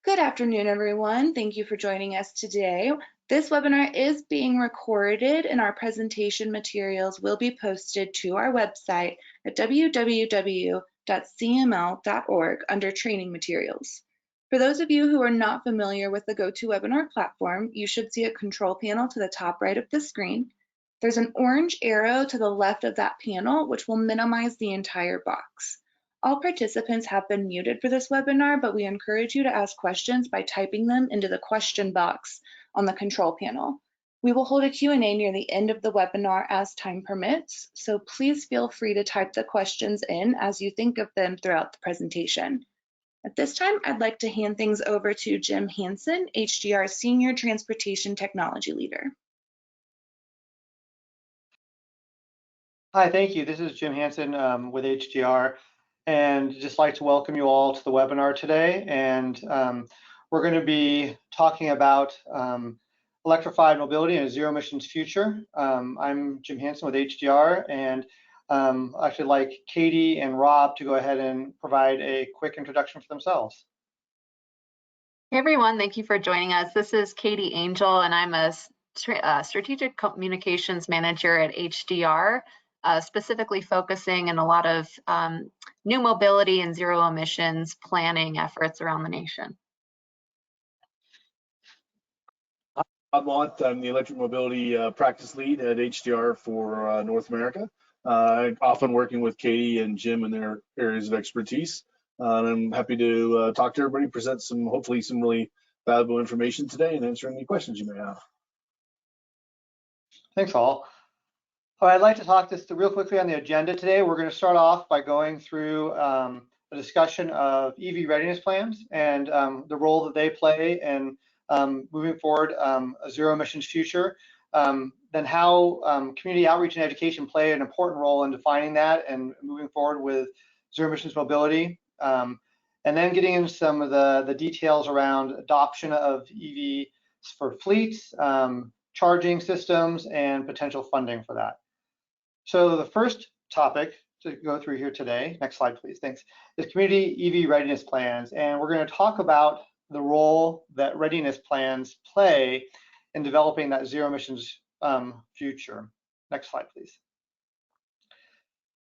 Good afternoon, everyone. Thank you for joining us today. This webinar is being recorded and our presentation materials will be posted to our website at www.cml.org under training materials. For those of you who are not familiar with the GoToWebinar platform, you should see a control panel to the top right of the screen. There's an orange arrow to the left of that panel, which will minimize the entire box. All participants have been muted for this webinar, but we encourage you to ask questions by typing them into the question box on the control panel. We will hold a Q&A near the end of the webinar as time permits, so please feel free to type the questions in as you think of them throughout the presentation. At this time, I'd like to hand things over to Jim Hansen, HDR Senior Transportation Technology Leader. Hi, thank you. This is Jim Hansen with HDR, and just like to welcome you all to the webinar today. And we're going to be talking about electrified mobility and a zero emissions future. I'm Jim Hansen with HDR, and I'd actually like Katie and Rob to go ahead and provide a quick introduction for themselves. Hey everyone, thank you for joining us. This is Katie Angel, and I'm a strategic communications manager at HDR. Specifically focusing in a lot of new mobility and zero emissions planning efforts around the nation. I'm Mont. I'm the electric mobility practice lead at HDR for North America. Often working with Katie and Jim in their areas of expertise. And I'm happy to talk to everybody, present hopefully some really valuable information today and answer any questions you may have. Thanks, all. All right, I'd like to talk just real quickly on the agenda today. We're going to start off by going through a discussion of EV readiness plans and the role that they play in moving forward a zero emissions future. Then how community outreach and education play an important role in defining that and moving forward with zero emissions mobility. And then getting into some of the details around adoption of EVs for fleets, charging systems, and potential funding for that. So the first topic to go through here today, next slide please, thanks, is community EV readiness plans. And we're going to talk about the role that readiness plans play in developing that zero emissions future. Next slide please.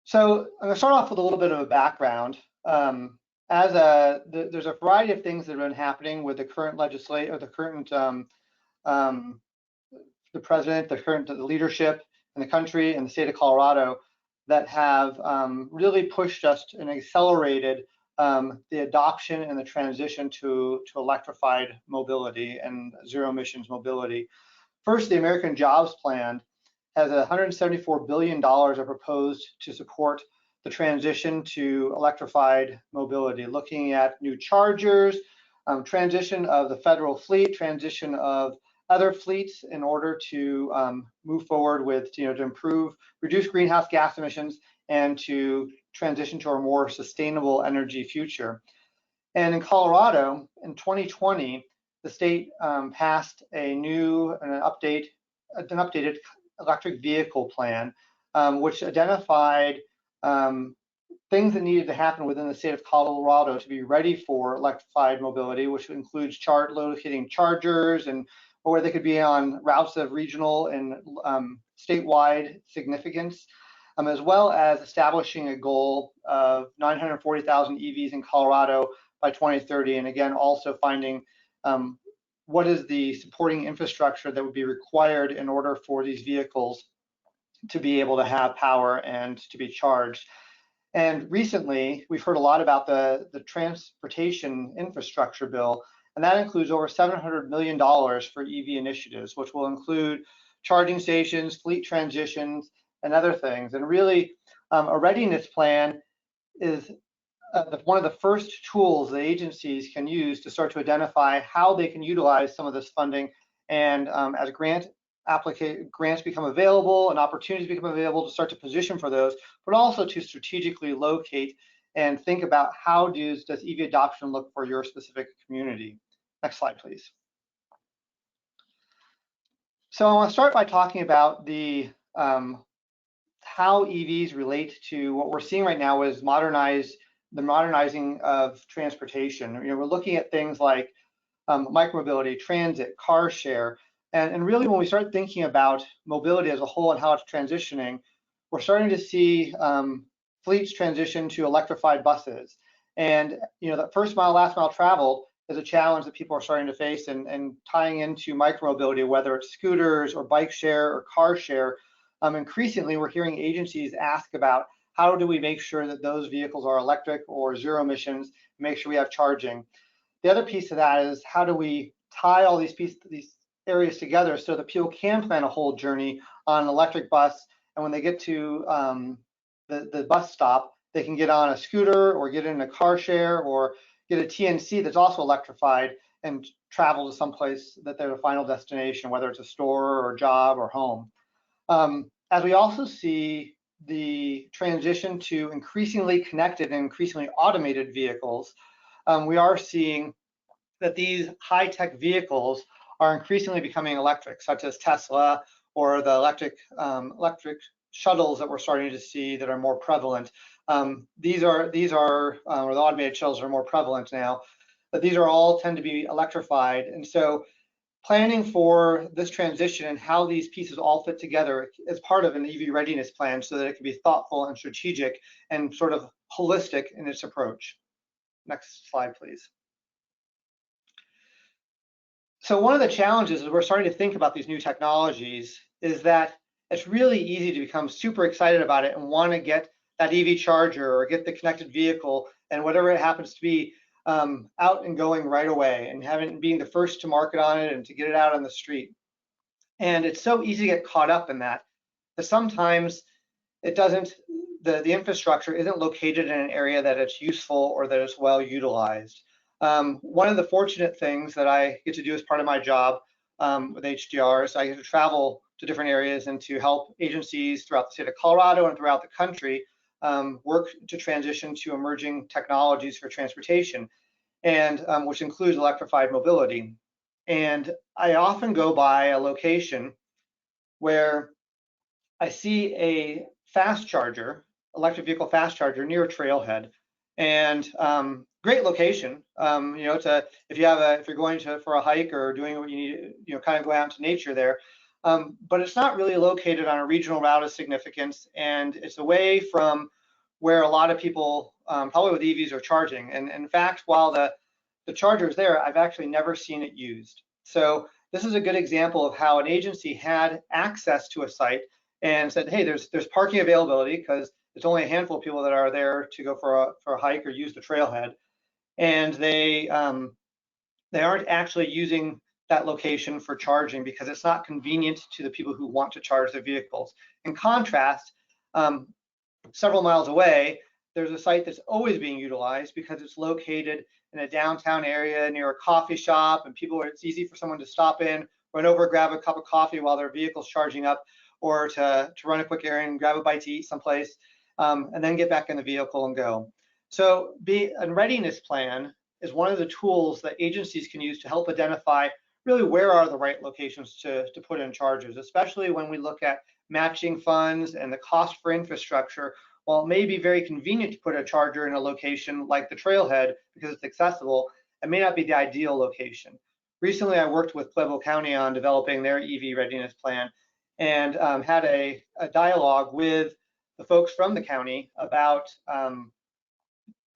So I'm going to start off with a little bit of a background. There's a variety of things that have been happening with the current legislation, or the current the president, the leadership in the country and the state of Colorado that have really pushed us and accelerated the adoption and the transition to electrified mobility and zero emissions mobility. First, the American Jobs Plan has $174 billion proposed to support the transition to electrified mobility, looking at new chargers, transition of the federal fleet, transition of other fleets in order to move forward with, to reduce greenhouse gas emissions and to transition to a more sustainable energy future. And in Colorado, in 2020, the state passed an updated electric vehicle plan, which identified things that needed to happen within the state of Colorado to be ready for electrified mobility, which includes locating chargers and where they could be on routes of regional and statewide significance, as well as establishing a goal of 940,000 EVs in Colorado by 2030. And again, also finding what is the supporting infrastructure that would be required in order for these vehicles to be able to have power and to be charged. And recently, we've heard a lot about the transportation infrastructure bill, and that includes over $700 million for EV initiatives, which will include charging stations, fleet transitions, and other things. And really, a readiness plan is one of the first tools the agencies can use to start to identify how they can utilize some of this funding. And as grants become available and opportunities become available, to start to position for those, but also to strategically locate and think about how does EV adoption look for your specific community. Next slide, please. So I want to start by talking about the how EVs relate to what we're seeing right now is modernized the modernizing of transportation. We're looking at things like micromobility, transit, car share, and really when we start thinking about mobility as a whole and how it's transitioning, we're starting to see fleets transition to electrified buses. And that first mile, last mile traveled is a challenge that people are starting to face, and tying into micromobility, whether it's scooters or bike share or car share. Increasingly, we're hearing agencies ask about how do we make sure that those vehicles are electric or zero emissions, make sure we have charging. The other piece of that is how do we tie all these areas together so that people can plan a whole journey on an electric bus, and when they get to the bus stop, they can get on a scooter or get in a car share or get a TNC that's also electrified and travel to someplace that they're the final destination, whether it's a store or a job or home. As we also see the transition to increasingly connected and increasingly automated vehicles, we are seeing that these high-tech vehicles are increasingly becoming electric, such as Tesla or the electric shuttles that we're starting to see that are more prevalent. These are or the automated shuttles are more prevalent now, but these are all tend to be electrified. And so planning for this transition and how these pieces all fit together is part of an EV readiness plan so that it can be thoughtful and strategic and sort of holistic in its approach. Next slide, please. So one of the challenges as we're starting to think about these new technologies is that it's really easy to become super excited about it and want to get that EV charger or get the connected vehicle and whatever it happens to be out and going right away, and being the first to market on it and to get it out on the street. And it's so easy to get caught up in that sometimes it doesn't, the infrastructure isn't located in an area that it's useful or that it's well utilized. One of the fortunate things that I get to do as part of my job with HDR is I get to travel to different areas and to help agencies throughout the state of Colorado and throughout the country work to transition to emerging technologies for transportation, and which includes electrified mobility. And I often go by a location where I see a fast charger, electric vehicle fast charger near a trailhead, and great location. It's if you're going for a hike or doing what you need, kind of go out into nature there. But it's not really located on a regional route of significance, and it's away from where a lot of people, probably with EVs, are charging. And in fact, while the charger is there, I've actually never seen it used. So this is a good example of how an agency had access to a site and said, hey, there's parking availability because it's only a handful of people that are there to go for a hike or use the trailhead, and they aren't actually using that location for charging because it's not convenient to the people who want to charge their vehicles. In contrast, several miles away, there's a site that's always being utilized because it's located in a downtown area near a coffee shop, and it's easy for someone to stop in, run over, grab a cup of coffee while their vehicle's charging up, or to run a quick errand, grab a bite to eat someplace, and then get back in the vehicle and go. So a readiness plan is one of the tools that agencies can use to help identify really where are the right locations to put in chargers, especially when we look at matching funds and the cost for infrastructure. While it may be very convenient to put a charger in a location like the trailhead because it's accessible, it may not be the ideal location. Recently, I worked with Pueblo County on developing their EV readiness plan, and had a dialogue with the folks from the county about,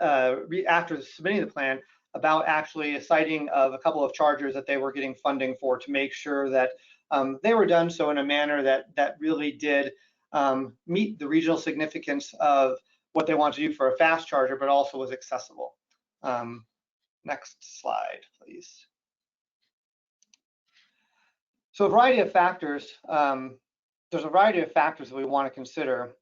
after submitting the plan, about actually a siting of a couple of chargers that they were getting funding for to make sure that they were done so in a manner that really did meet the regional significance of what they want to do for a fast charger, but also was accessible. Next slide, please. So a variety of factors, there's a variety of factors that we want to consider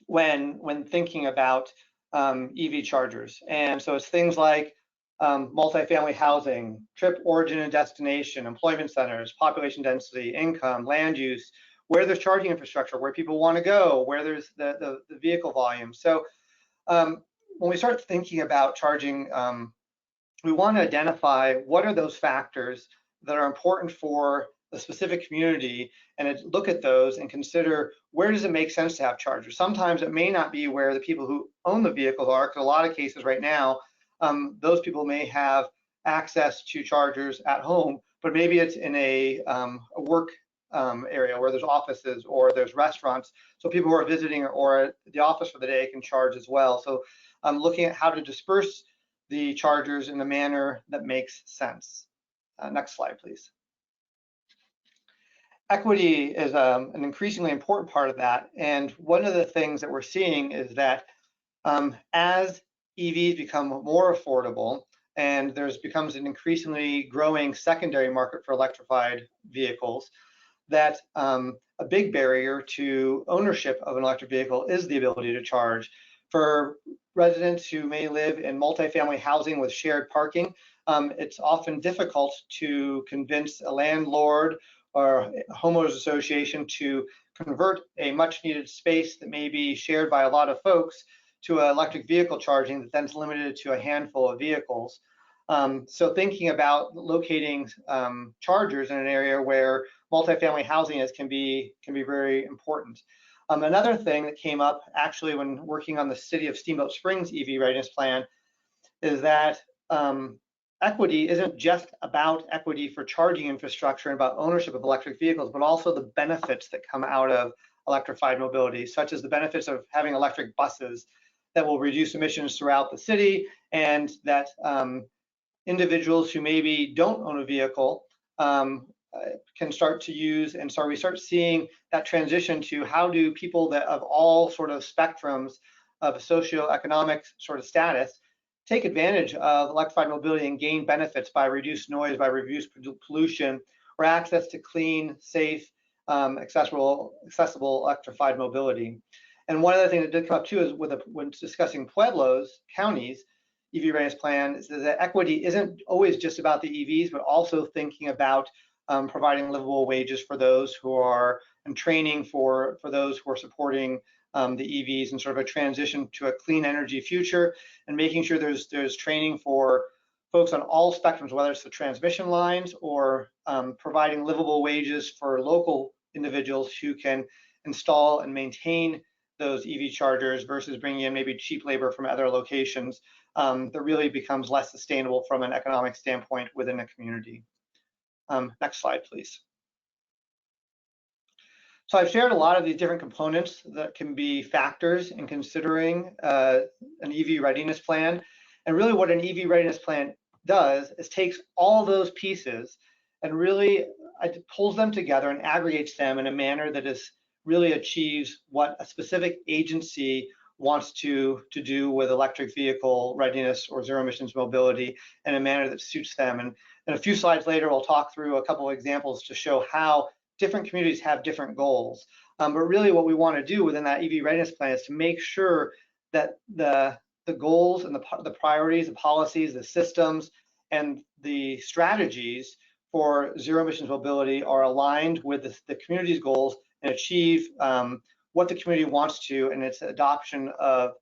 when thinking about EV chargers. And so it's things like multifamily housing, trip origin and destination, employment centers, population density, income, land use, where there's charging infrastructure, where people want to go, where there's the vehicle volume. So when we start thinking about charging, we want to identify what are those factors that are important for the specific community and look at those and consider where does it make sense to have chargers. Sometimes it may not be where the people who own the vehicles are, because a lot of cases right now, those people may have access to chargers at home, but maybe it's in a work area where there's offices or there's restaurants. So people who are visiting or at the office for the day can charge as well. So looking at how to disperse the chargers in a manner that makes sense. Next slide, please. Equity is an increasingly important part of that. And one of the things that we're seeing is that as EVs become more affordable and becomes an increasingly growing secondary market for electrified vehicles, that a big barrier to ownership of an electric vehicle is the ability to charge. For residents who may live in multifamily housing with shared parking, it's often difficult to convince a landlord or a homeowners association to convert a much needed space that may be shared by a lot of folks to electric vehicle charging that then is limited to a handful of vehicles. So thinking about locating chargers in an area where multifamily housing is can be very important. Another thing that came up actually when working on the City of Steamboat Springs EV Readiness Plan is that equity isn't just about equity for charging infrastructure and about ownership of electric vehicles, but also the benefits that come out of electrified mobility, such as the benefits of having electric buses that will reduce emissions throughout the city, and that individuals who maybe don't own a vehicle can start to use, and so we start seeing that transition to how do people that of all sort of spectrums of socioeconomic sort of status take advantage of electrified mobility and gain benefits by reduced noise, by reduced pollution, or access to clean, safe, accessible electrified mobility. And one of the things that did come up too is when discussing pueblos, counties, EV Readiness Plan, is that equity isn't always just about the EVs, but also thinking about providing livable wages for those who are, and training for those who are supporting the EVs, and sort of a transition to a clean energy future, and making sure there's training for folks on all spectrums, whether it's the transmission lines or providing livable wages for local individuals who can install and maintain those EV chargers versus bringing in maybe cheap labor from other locations that really becomes less sustainable from an economic standpoint within a community. Next slide, please. So I've shared a lot of these different components that can be factors in considering an EV readiness plan. And really what an EV readiness plan does is takes all those pieces and really pulls them together and aggregates them in a manner that is really achieves what a specific agency wants to do with electric vehicle readiness or zero emissions mobility in a manner that suits them. And a few slides later, we'll talk through a couple of examples to show how different communities have different goals. But really what we want to do within that EV readiness plan is to make sure that the goals and the priorities, the policies, the systems, and the strategies for zero emissions mobility are aligned with the community's goals and achieve what the community wants to in its adoption of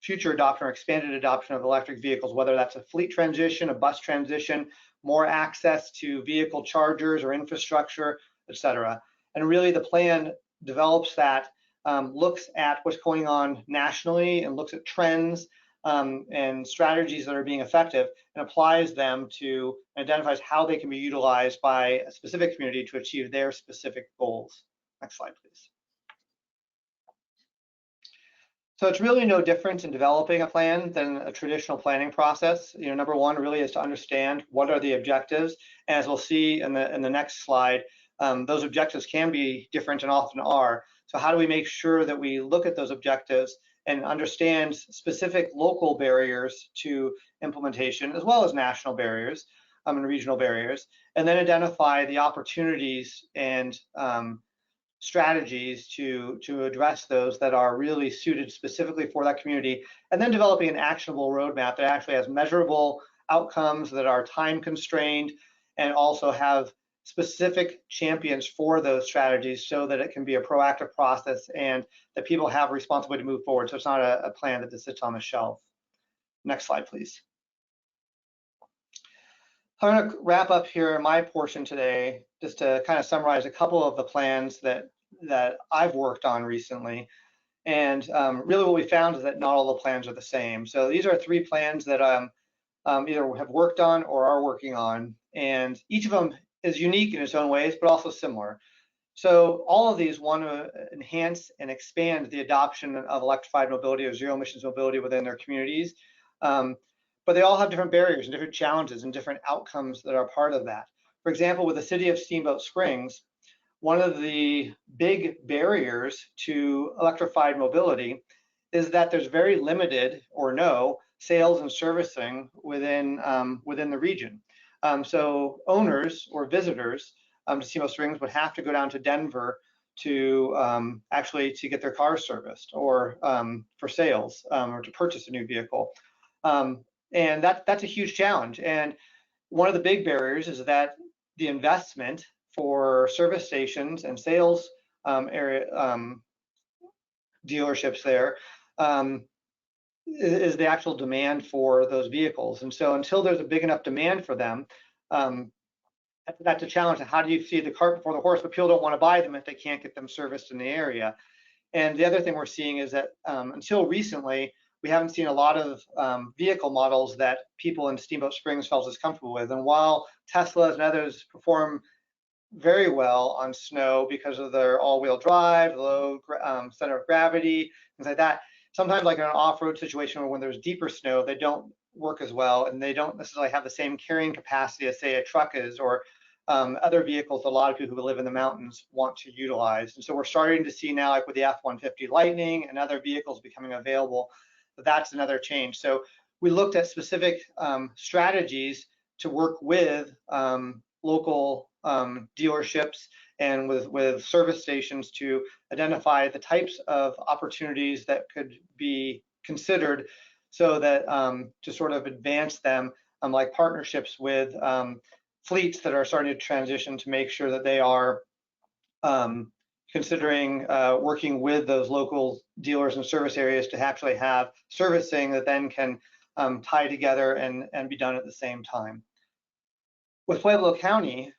future adoption or expanded adoption of electric vehicles, whether that's a fleet transition, a bus transition, more access to vehicle chargers or infrastructure, et cetera. And really the plan develops that, looks at what's going on nationally and looks at trends and strategies that are being effective and applies them to, identifies how they can be utilized by a specific community to achieve their specific goals. Next slide, please. So it's really no different in developing a plan than a traditional planning process. Number one really is to understand what are the objectives. And as we'll see in the next slide, those objectives can be different and often are. So how do we make sure that we look at those objectives and understand specific local barriers to implementation, as well as national barriers and regional barriers, and then identify the opportunities and strategies to address those that are really suited specifically for that community, and then developing an actionable roadmap that actually has measurable outcomes that are time constrained and also have specific champions for those strategies so that it can be a proactive process and that people have responsibility to move forward. So it's not a plan that just sits on the shelf. Next slide, please. I'm going to wrap up here in my portion today, just to kind of summarize a couple of the plans that I've worked on recently. And really what we found is that not all the plans are the same. So these are 3 plans that either have worked on or are working on. And each of them is unique in its own ways, but also similar. So all of these want to enhance and expand the adoption of electrified mobility or zero emissions mobility within their communities. But they all have different barriers and different challenges and different outcomes that are part of that. For example, with the city of Steamboat Springs, one of the big barriers to electrified mobility is that there's very limited or no sales and servicing within the region. So owners or visitors to Steamboat Springs would have to go down to Denver to actually to get their cars serviced or for sales or to purchase a new vehicle. And that's a huge challenge. And one of the big barriers is that the investment for service stations and sales dealerships there is the actual demand for those vehicles. And so until there's a big enough demand for them, that's a challenge. How do you see the cart before the horse? But people don't want to buy them if they can't get them serviced in the area. And the other thing we're seeing is that until recently, we haven't seen a lot of vehicle models that people in Steamboat Springs felt as comfortable with. And while Teslas and others perform very well on snow because of their all-wheel drive, low center of gravity, things like that, sometimes like in an off-road situation or when there's deeper snow, they don't work as well and they don't necessarily have the same carrying capacity as say a truck is or other vehicles a lot of people who live in the mountains want to utilize. And so we're starting to see now, like with the F-150 Lightning and other vehicles becoming available, that's another change. So we looked at specific strategies to work with local dealerships and with service stations to identify the types of opportunities that could be considered so that to sort of advance them like partnerships with fleets that are starting to transition to make sure that they are considering working with those local dealers and service areas to actually have servicing that then can tie together and be done at the same time. With Pueblo County,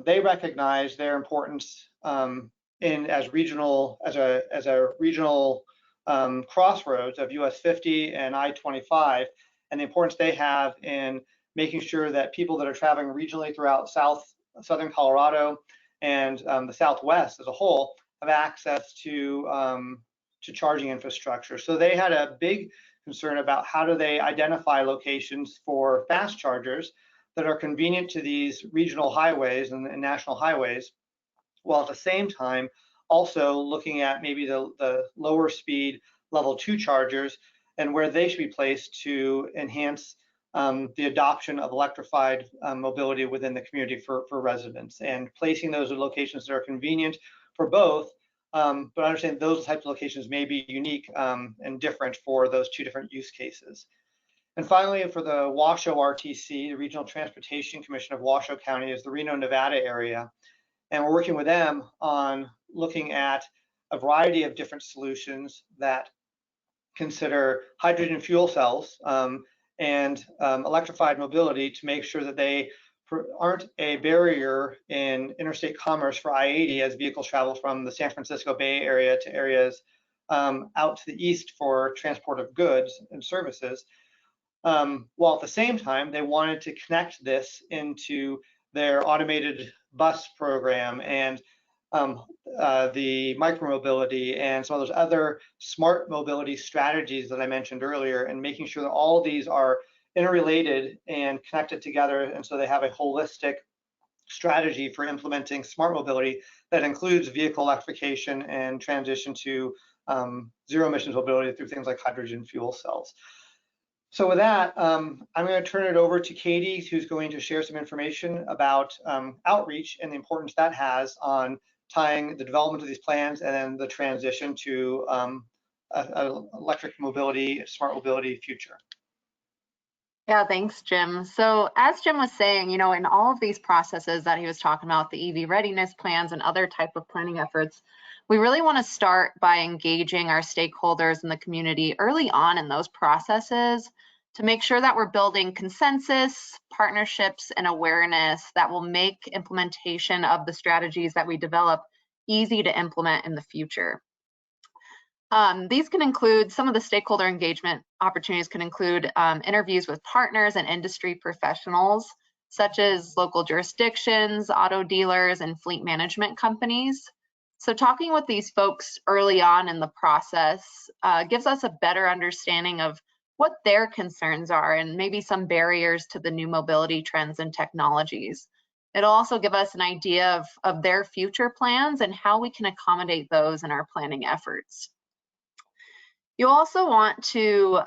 they recognize their importance as a regional crossroads of US 50 and I-25, and the importance they have in making sure that people that are traveling regionally throughout southern Colorado and the Southwest as a whole have access to charging infrastructure. So they had a big concern about how do they identify locations for fast chargers that are convenient to these regional highways and national highways, while at the same time also looking at maybe the lower speed level 2 chargers and where they should be placed to enhance the adoption of electrified mobility within the community for residents, and placing those in locations that are convenient for both, but understand those types of locations may be unique and different for those 2 different use cases. And finally, for the Washoe RTC, the Regional Transportation Commission of Washoe County is the Reno, Nevada area. And we're working with them on looking at a variety of different solutions that consider hydrogen fuel cells and electrified mobility to make sure that they aren't a barrier in interstate commerce for I-80 as vehicles travel from the San Francisco Bay Area to areas out to the east for transport of goods and services. While at the same time, they wanted to connect this into their automated bus program and the micromobility and some of those other smart mobility strategies that I mentioned earlier, and making sure that all of these are interrelated and connected together, and so they have a holistic strategy for implementing smart mobility that includes vehicle electrification and transition to zero emissions mobility through things like hydrogen fuel cells. So with that, I'm going to turn it over to Katie, who's going to share some information about outreach and the importance that has on tying the development of these plans and then the transition to electric mobility, smart mobility future. Yeah, thanks, Jim. So as Jim was saying, you know, in all of these processes that he was talking about, the EV readiness plans and other type of planning efforts, we really want to start by engaging our stakeholders in the community early on in those processes to make sure that we're building consensus, partnerships, and awareness that will make implementation of the strategies that we develop easy to implement in the future. These can include, some of the stakeholder engagement opportunities can include interviews with partners and industry professionals, such as local jurisdictions, auto dealers, and fleet management companies. So talking with these folks early on in the process gives us a better understanding of what their concerns are and maybe some barriers to the new mobility trends and technologies. It'll also give us an idea of their future plans and how we can accommodate those in our planning efforts. You'll also want to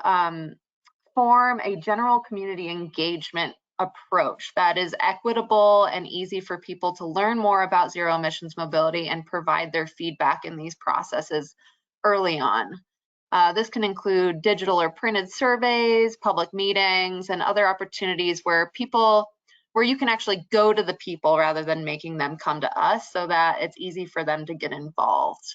form a general community engagement approach that is equitable and easy for people to learn more about zero emissions mobility and provide their feedback in these processes early on. This can include digital or printed surveys, public meetings, and other opportunities where you can actually go to the people rather than making them come to us, so that it's easy for them to get involved.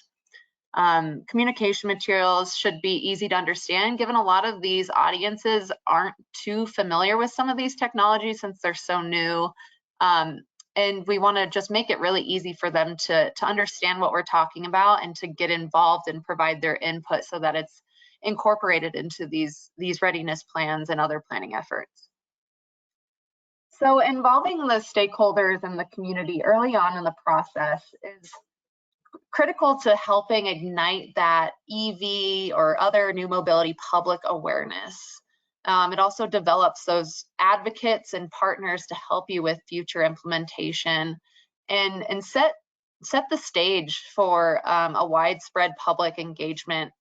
Communication materials should be easy to understand, given a lot of these audiences aren't too familiar with some of these technologies since they're so new. And we want to just make it really easy for them to understand what we're talking about and to get involved and provide their input so that it's incorporated into these readiness plans and other planning efforts. So involving the stakeholders and the community early on in the process is critical to helping ignite that EV or other new mobility public awareness. It also develops those advocates and partners to help you with future implementation and set the stage for a widespread public engagement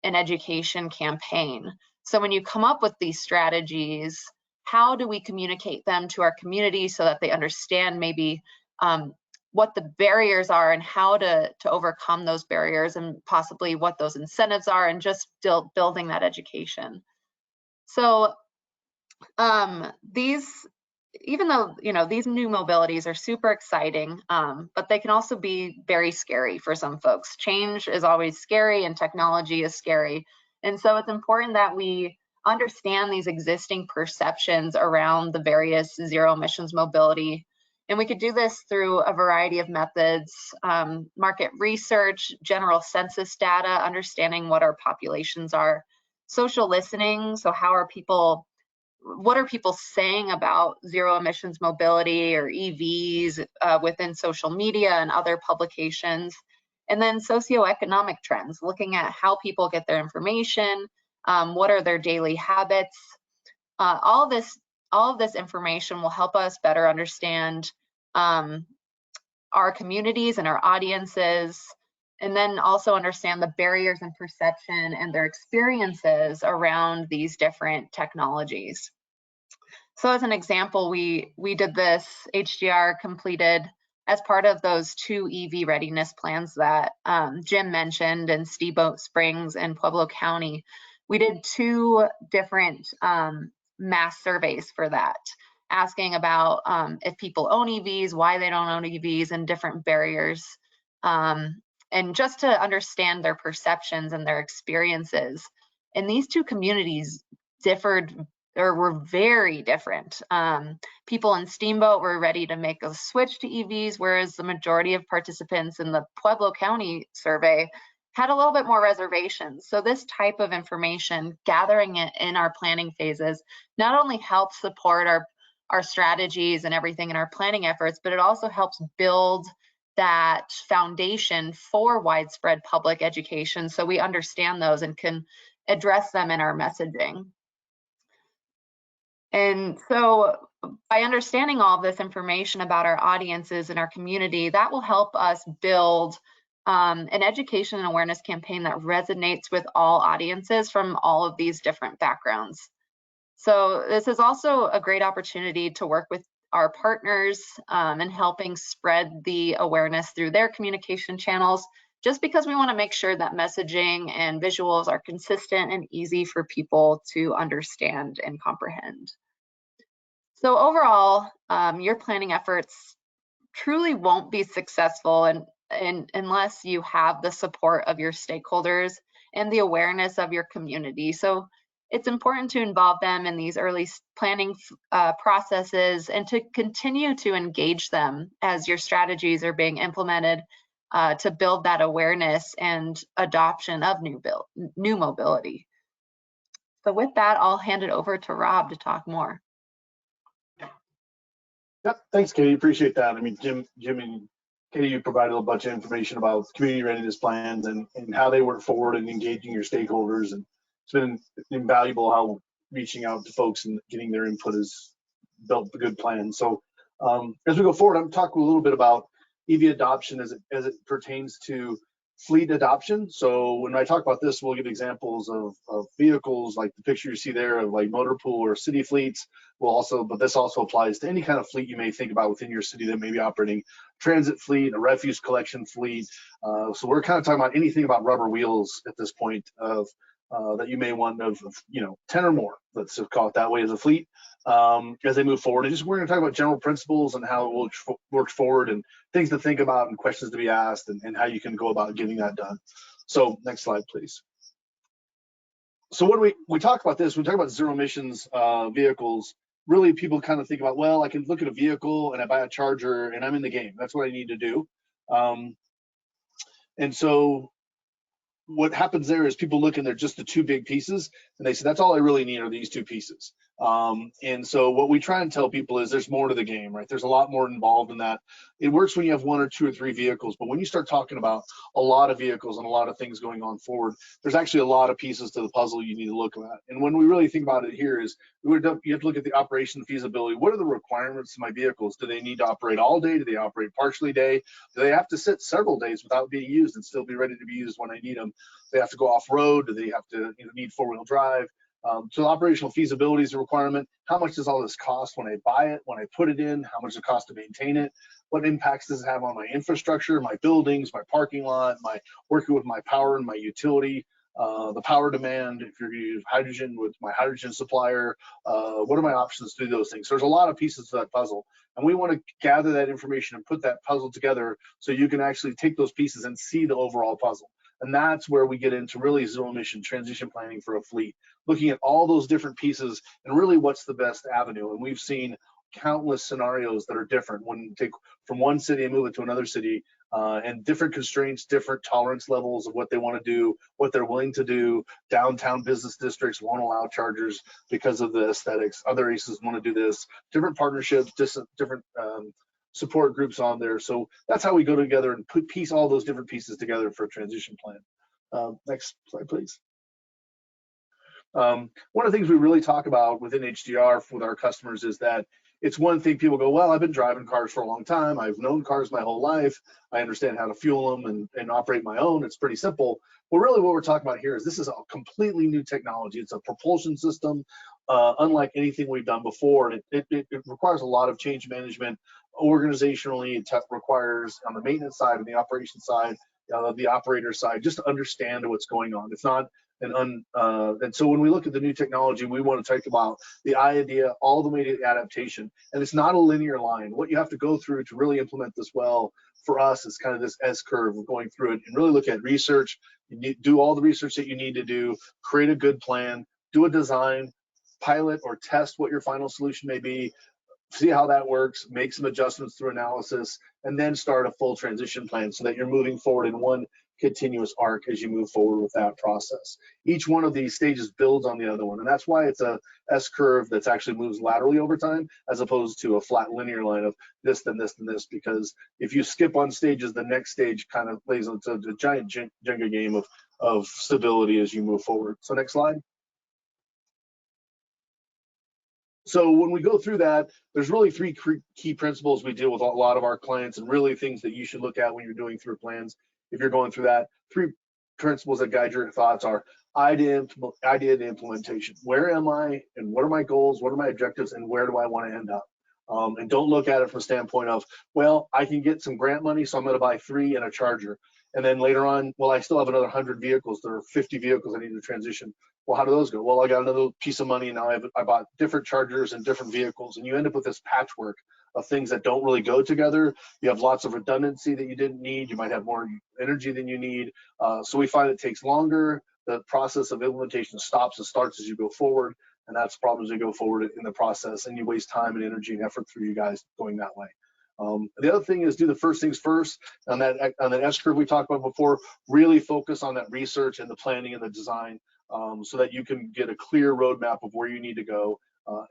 and education campaign. So when you come up with these strategies, how do we communicate them to our community so that they understand maybe what the barriers are and how to overcome those barriers, and possibly what those incentives are, and just building that education. So even though these new mobilities are super exciting, but they can also be very scary for some folks. Change is always scary and technology is scary. And so it's important that we understand these existing perceptions around the various zero emissions mobility. And we could do this through a variety of methods: market research, general census data, understanding what our populations are, social listening, so what are people saying about zero emissions mobility or EVs within social media and other publications, and then socioeconomic trends, looking at how people get their information, what are their daily habits. All of this information will help us better understand our communities and our audiences, and then also understand the barriers and perception and their experiences around these different technologies. So as an example, we did this, HDR completed as part of those 2 EV readiness plans that Jim mentioned in Steamboat Springs and Pueblo County. We did 2 different mass surveys for that, asking about if people own EVs, why they don't own EVs, and different barriers, and just to understand their perceptions and their experiences. And these 2 communities differed, or were very different. People in Steamboat were ready to make a switch to EVs, whereas the majority of participants in the Pueblo County survey had a little bit more reservations. So this type of information, gathering it in our planning phases, not only helps support our strategies and everything in our planning efforts, but it also helps build that foundation for widespread public education, so we understand those and can address them in our messaging. And so by understanding all of this information about our audiences and our community, that will help us build an education and awareness campaign that resonates with all audiences from all of these different backgrounds. So this is also a great opportunity to work with our partners in helping spread the awareness through their communication channels, just because we want to make sure that messaging and visuals are consistent and easy for people to understand and comprehend. So overall, your planning efforts truly won't be successful unless you have the support of your stakeholders and the awareness of your community. So it's important to involve them in these early planning processes and to continue to engage them as your strategies are being implemented to build that awareness and adoption of new mobility. So with that, I'll hand it over to Rob to talk more. Yep, thanks, Katie. Appreciate that. I mean, Jim and Katie, you provided a bunch of information about community readiness plans and how they work forward and engaging your stakeholders. And it's been invaluable how reaching out to folks and getting their input has built a good plan. So as we go forward, I'm talking a little bit about EV adoption as it pertains to fleet adoption. So when I talk about this, we'll give examples of vehicles like the picture you see there of like motor pool or city fleets. But this also applies to any kind of fleet you may think about within your city that may be operating transit fleet, a refuse collection fleet. So we're kind of talking about anything about rubber wheels at this point of that you may want of 10 or more, let's call it that way, as a fleet as they move forward. And we're going to talk about general principles and how it works forward and things to think about and questions to be asked and how you can go about getting that done. So next slide, please. So when we talk about this, we talk about zero emissions vehicles. Really, people kind of think about, well, I can look at a vehicle and I buy a charger and I'm in the game. That's what I need to do. And so what happens there is people look and they're just the two big pieces and they say, that's all I really need are these two pieces. And so what we try and tell people is there's more to the game, right? There's a lot more involved in that. It works when you have 1 or 2 or 3 vehicles, but when you start talking about a lot of vehicles and a lot of things going on forward, there's actually a lot of pieces to the puzzle you need to look at. And when we really think about it here is you have to look at the operation feasibility. What are the requirements of my vehicles? Do they need to operate all day? Do they operate partially day? Do they have to sit several days without being used and still be ready to be used when I need them? Do they have to go off road? Do they have to need 4-wheel drive? So operational feasibility is a requirement. How much does all this cost when I buy it, when I put it in? How much does it cost to maintain it? What impacts does it have on my infrastructure, my buildings, my parking lot, my working with my power and my utility, the power demand, if you're going to use hydrogen with my hydrogen supplier, what are my options to do those things? So there's a lot of pieces to that puzzle. And we want to gather that information and put that puzzle together so you can actually take those pieces and see the overall puzzle. And that's where we get into really zero emission transition planning for a fleet, looking at all those different pieces and really what's the best avenue. And we've seen countless scenarios that are different when you take from one city and move it to another city, and different constraints, different tolerance levels of what they want to do, what they're willing to do. Downtown business districts won't allow chargers because of the aesthetics. Other ACEs want to do this. Different partnerships, different support groups on there. So that's how we go together and piece all those different pieces together for a transition plan. Next slide, please. One of the things we really talk about within HDR with our customers is that it's one thing people go, well, I've been driving cars for a long time. I've known cars my whole life. I understand how to fuel them and operate my own. It's pretty simple. Well, really what we're talking about here is this is a completely new technology. It's a propulsion system, unlike anything we've done before. And it requires a lot of change management. Organizationally, it requires on the maintenance side and the operation side, the operator side, just to understand what's going on. It's not and so when we look at the new technology, we want to talk about the idea all the way to adaptation. And it's not a linear line. What you have to go through to really implement this well for us is kind of this S curve of going through it and really look at research. You need to do all the research that you need to do, create a good plan, do a design, pilot or test what your final solution may be, see how that works, make some adjustments through analysis, and then start a full transition plan so that you're moving forward in one continuous arc as you move forward with that process. Each one of these stages builds on the other one, and that's why it's a S curve that's actually moves laterally over time as opposed to a flat linear line of this, then this, then this, because if you skip on stages, the next stage kind of plays into the giant Jenga game of stability as you move forward. So next slide. So when we go through that, there's really 3 key principles we deal with a lot of our clients and really things that you should look at when you're doing through plans. If you're going through that, 3 principles that guide your thoughts are idea to implementation. Where am I and what are my goals? What are my objectives and where do I want to end up? And don't look at it from a standpoint of, well, I can get some grant money, so I'm going to buy 3 and a charger. And then later on, well, I still have another 100 vehicles. There are 50 vehicles I need to transition. Well, how do those go? Well, I got another piece of money and now I bought different chargers and different vehicles, and you end up with this patchwork of things that don't really go together. You have lots of redundancy that you didn't need. You might have more energy than you need. So we find it takes longer. the process of implementation stops and starts as you go forward, and that's problems as you go forward in the process, and you waste time and energy and effort through you guys going that way. The other thing is do the first things first. On that S curve we talked about before, really focus on that research and the planning and the design, so that you can get a clear roadmap of where you need to go,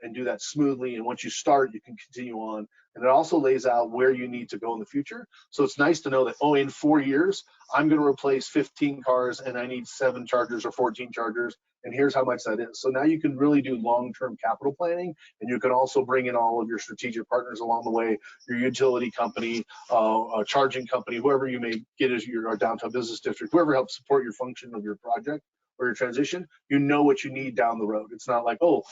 and do that smoothly. And once you start, you can continue on. And it also lays out where you need to go in the future. So it's nice to know that, oh, in 4 years, I'm going to replace 15 cars and I need 7 chargers or 14 chargers. And here's how much that is. So now you can really do long-term capital planning, and you can also bring in all of your strategic partners along the way, your utility company, a charging company, whoever you may get as your downtown business district, whoever helps support your function of your project or your transition. You know what you need down the road. It's not like, oh,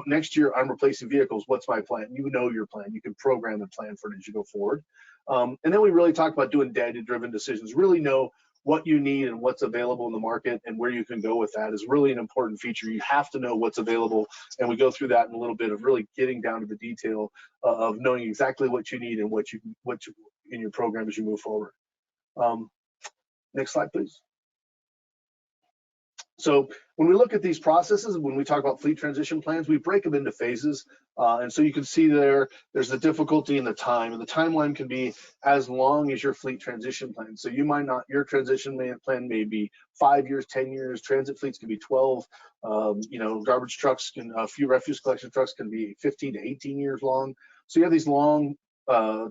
next year I'm replacing vehicles. What's my plan? You know your plan. You can program and plan for it as you go forward. And then we really talk about doing data-driven decisions. Really know what you need and what's available in the market and where you can go with that is really an important feature. You have to know what's available, and we go through that in a little bit of really getting down to the detail of knowing exactly what you need and what you in your program as you move forward. Next slide, please. So when we look at these processes, when we talk about fleet transition plans, we break them into phases. And so you can see there's the difficulty and the time, and the timeline can be as long as your fleet transition plan. So you might not, your transition plan may be 5 years, 10 years, transit fleets can be 12, garbage trucks a few refuse collection trucks can be 15 to 18 years long. So you have these long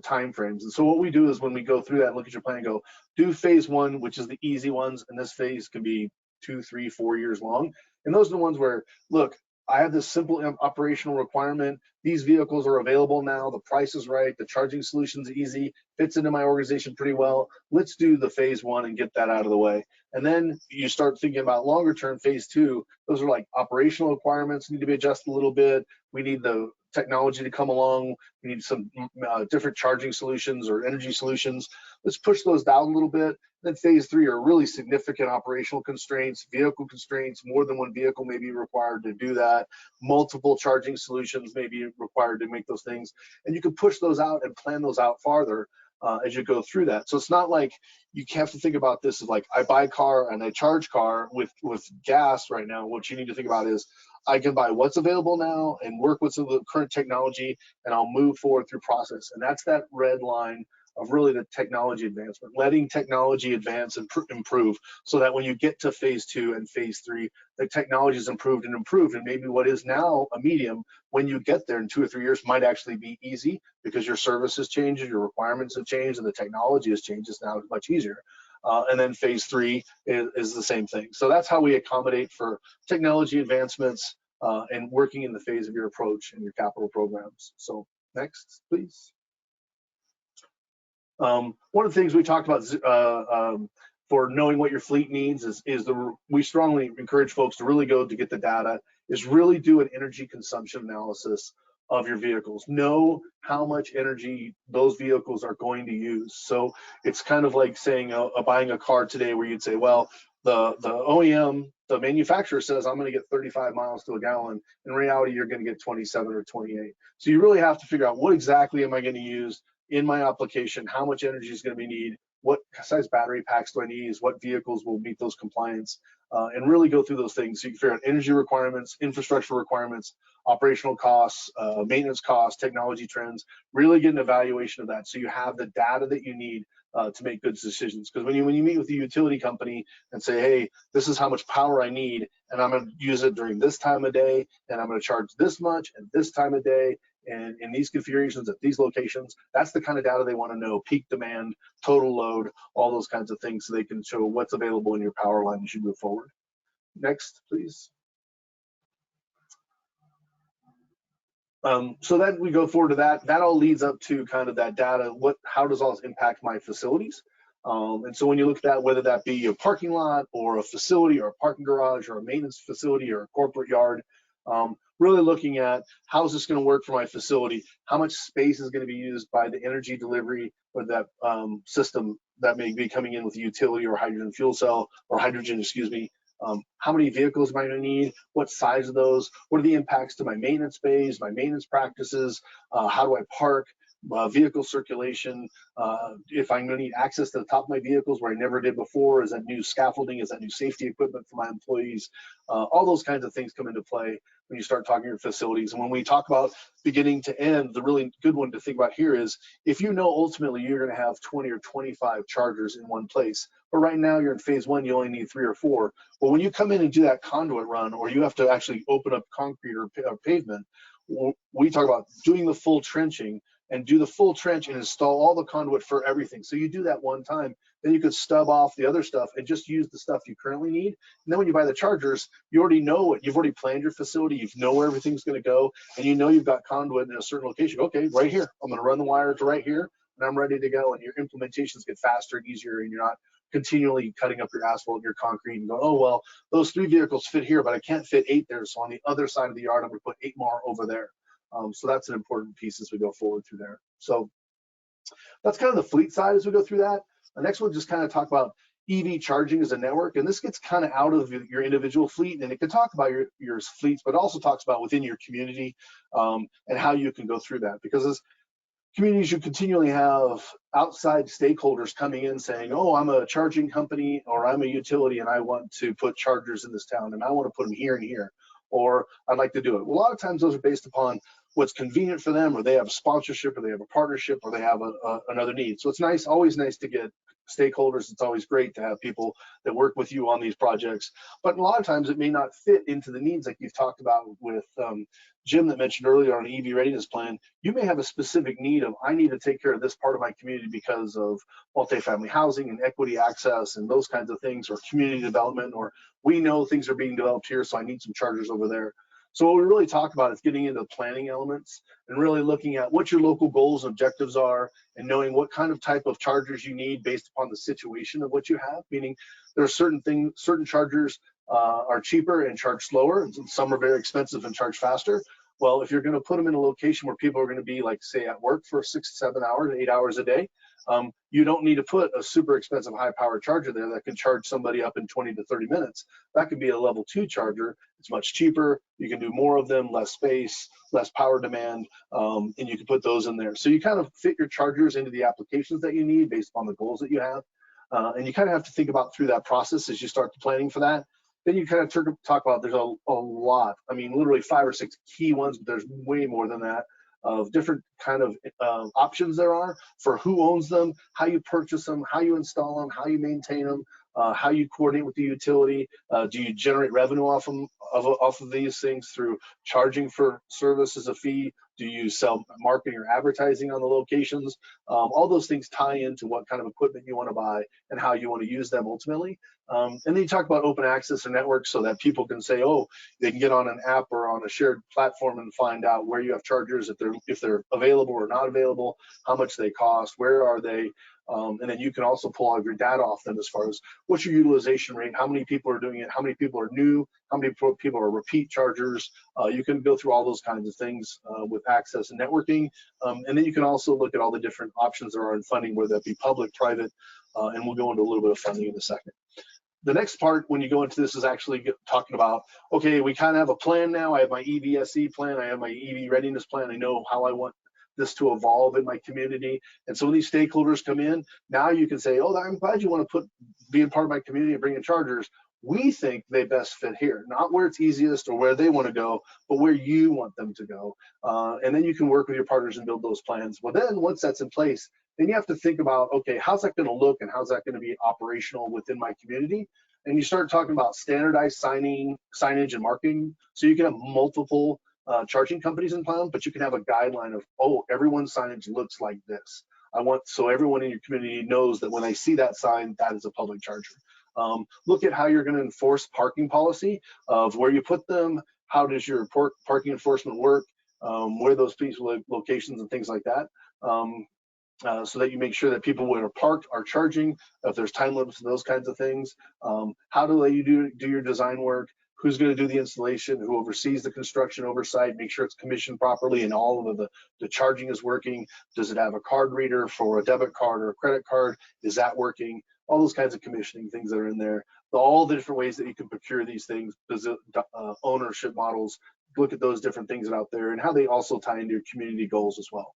time frames. And so what we do is when we go through that, look at your plan and go, do phase 1, which is the easy ones, and this phase can be 2, 3, 4 years long. And those are the ones where, look, I have this simple operational requirement. These vehicles are available now. The price is right. The charging solution's easy, fits into my organization pretty well. Let's do the phase 1 and get that out of the way. And then you start thinking about longer term, phase 2. Those are like operational requirements need to be adjusted a little bit. We need the technology to come along. We need some different charging solutions or energy solutions. Let's push those down a little bit. Then phase 3 are really significant operational constraints, vehicle constraints. More than one vehicle may be required to do that. Multiple charging solutions may be required to make those things. And you can push those out and plan those out farther as you go through that. So it's not like you have to think about this as like, I buy car and I charge car with gas right now. What you need to think about is, I can buy what's available now and work with some of the current technology, and I'll move forward through process. And that's that red line of really the technology advancement, letting technology advance and improve, so that when you get to phase 2 and phase 3, the technology is improved and improved. And maybe what is now a medium, when you get there in 2 or 3 years, might actually be easy because your service has changed, your requirements have changed, and the technology has changed. It's now much easier. And then phase 3 is the same thing. So that's how we accommodate for technology advancements and working in the phase of your approach and your capital programs. So next, please. One of the things we talked about for knowing what your fleet needs is we strongly encourage folks to really go to get the data, is really do an energy consumption analysis of your vehicles. Know how much energy those vehicles are going to use. So it's kind of like saying buying a car today where you'd say, well, the OEM, the manufacturer says I'm going to get 35 miles to a gallon. In reality, you're going to get 27 or 28. So you really have to figure out what exactly am I going to use in my application, how much energy is going to be needed, what size battery packs do I need, what vehicles will meet those compliance, and really go through those things so you can figure out energy requirements, infrastructure requirements, operational costs, maintenance costs, technology trends, really get an evaluation of that so you have the data that you need to make good decisions. Because when you meet with the utility company and say, hey, this is how much power I need, and I'm going to use it during this time of day, and I'm going to charge this much at this time of day, and in these configurations at these locations, that's the kind of data they want to know: peak demand, total load, all those kinds of things, so they can show what's available in your power line as you move forward. Next, please. So then we go forward to that. That all leads up to kind of that data. How does all this impact my facilities? And so when you look at that, whether that be a parking lot or a facility or a parking garage or a maintenance facility or a corporate yard, really looking at how is this going to work for my facility? How much space is going to be used by the energy delivery or that system that may be coming in with a utility or hydrogen fuel cell or hydrogen, excuse me. How many vehicles am I going to need? What size of those? What are the impacts to my maintenance bays, my maintenance practices? How do I park? vehicle circulation, if I'm going to need access to the top of my vehicles where I never did before, is that new scaffolding, is that new safety equipment for my employees? All those kinds of things come into play when you start talking your facilities. And when we talk about beginning to end, the really good one to think about here is, if you know ultimately you're going to have 20 or 25 chargers in one place, but right now you're in phase 1, you only need 3 or 4. Well, when you come in and do that conduit run, or you have to actually open up concrete or pavement, we talk about doing the full trenching, and do the full trench and install all the conduit for everything. So you do that one time, then you could stub off the other stuff and just use the stuff you currently need. And then when you buy the chargers, you already know it. You've already planned your facility. You know where everything's going to go, and you know you've got conduit in a certain location. Okay, right here. I'm going to run the wire to right here, and I'm ready to go. And your implementations get faster and easier, and you're not continually cutting up your asphalt and your concrete and go, oh, well, those 3 vehicles fit here, but I can't fit 8 there. So on the other side of the yard, I'm going to put 8 more over there. So that's an important piece as we go forward through there. So that's kind of the fleet side as we go through that. The next one, just kind of talk about EV charging as a network. And this gets kind of out of your individual fleet, and it can talk about your fleets, but also talks about within your community and how you can go through that. Because as communities, you continually have outside stakeholders coming in saying, oh, I'm a charging company, or I'm a utility and I want to put chargers in this town, and I want to put them here and here, or I'd like to do it. Well, a lot of times those are based upon what's convenient for them, or they have a sponsorship, or they have a partnership, or they have another need. So it's nice, always nice to get stakeholders. It's always great to have people that work with you on these projects, but a lot of times it may not fit into the needs like you've talked about with Jim that mentioned earlier on an EV readiness plan. You may have a specific need of, I need to take care of this part of my community because of multifamily housing and equity access and those kinds of things, or community development, or we know things are being developed here, so I need some chargers over there. So what we really talk about is getting into the planning elements and really looking at what your local goals and objectives are, and knowing what kind of type of chargers you need based upon the situation of what you have. Meaning there are certain chargers are cheaper and charge slower, and some are very expensive and charge faster. Well, if you're going to put them in a location where people are going to be, like, say, at work for 6 to 7 hours, 8 hours a day, you don't need to put a super expensive high-powered charger there that can charge somebody up in 20 to 30 minutes. That could be a level 2 charger. It's much cheaper. You can do more of them, less space, less power demand, and you can put those in there. So you kind of fit your chargers into the applications that you need based on the goals that you have. And you kind of have to think about through that process as you start the planning for that. Then you kind of talk about, there's a lot, I mean, literally 5 or 6 key ones, but there's way more than that, of different kind of options there are for who owns them, how you purchase them, how you install them, how you maintain them, how you coordinate with the utility. Do you generate revenue off of these things through charging for service as a fee? Do you sell marketing or advertising on the locations? All those things tie into what kind of equipment you want to buy and how you want to use them ultimately. And then you talk about open access and networks so that people can say, oh, they can get on an app or on a shared platform and find out where you have chargers, if they're available or not available, how much they cost, where are they, and then you can also pull all of your data off them as far as what's your utilization rate, how many people are doing it, how many people are new, how many people are repeat chargers. You can go through all those kinds of things with access and networking. And then you can also look at all the different options there are in funding, whether that be public, private, and we'll go into a little bit of funding in a second. The next part when you go into this is actually talking about, okay, we kind of have a plan now. I have my EVSE plan, I have my EV readiness plan, I know how I want this to evolve in my community. And so when these stakeholders come in, now you can say, oh, I'm glad you want to be a part of my community and bring in chargers. We think they best fit here, not where it's easiest or where they want to go, but where you want them to go. And then you can work with your partners and build those plans. Well, then once that's in place, then you have to think about, okay, how's that going to look and how's that going to be operational within my community? And you start talking about standardized signage and marking. So you can have multiple charging companies in town, but you can have a guideline of, oh, everyone's signage looks like this. So everyone in your community knows that when they see that sign, that is a public charger. Look at how you're going to enforce parking policy of where you put them, how does your parking enforcement work, where those peaceful locations and things like that. So that you make sure that people who are parked are charging, if there's time limits and those kinds of things. How do you do your design work? Who's going to do the installation? Who oversees the construction oversight? Make sure it's commissioned properly and all of the charging is working. Does it have a card reader for a debit card or a credit card? Is that working? All those kinds of commissioning things that are in there. All the different ways that you can procure these things, ownership models. Look at those different things that are out there and how they also tie into your community goals as well.